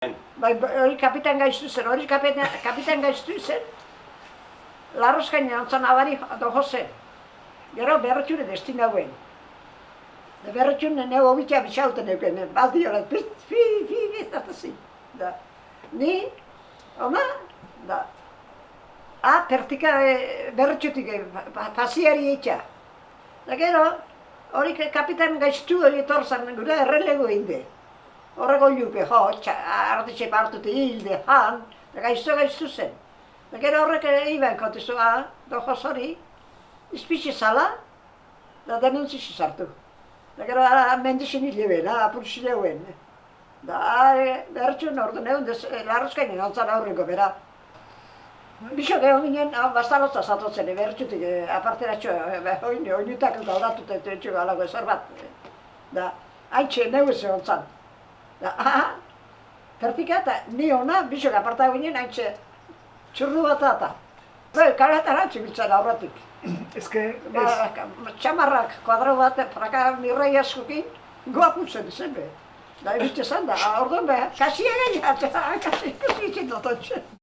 Bai, hori kapitan gaiztu zen, kapitan gaiztu zen, larroskainen antzan abari dojo zen. Gero berretxune destin hauen. Berretxune neu hobitea bitxauten euken, baldi horat, fi, da. Ni, ona, da. Pertika berretxutik, pasiari eitxa. Da gero, hori kapitan gaiztu hori etorzan, gure errelego inde. Horrego lupe, arditxe partute hilde, da gaiztu zen. Da gero horrek iban kontezu, dojo zori, izpitxe zala, da denuntzizi sartu. Da gero mendixen hile ben, apurxi leuen. Da bertxun ordu neun, larrozkainen altzan aurreko bera. Bixo geho ginen, bastalotza zatotzen, bertxutik aparteratxo, oinutak gaudatut etxu galago ezer bat. Da, haintxe neu ez egon. Pertika eta ni hona, bisok apartago ginen, haintxe txurru bat eta. Kaletan hantzi biltzen aurratik. Txamarrak kuadro bat, praka nirrei askokin, goaputzen zen be. Da, ebitxe zan da, orduan be, kasia gaina, kasi ikusi itxin dut.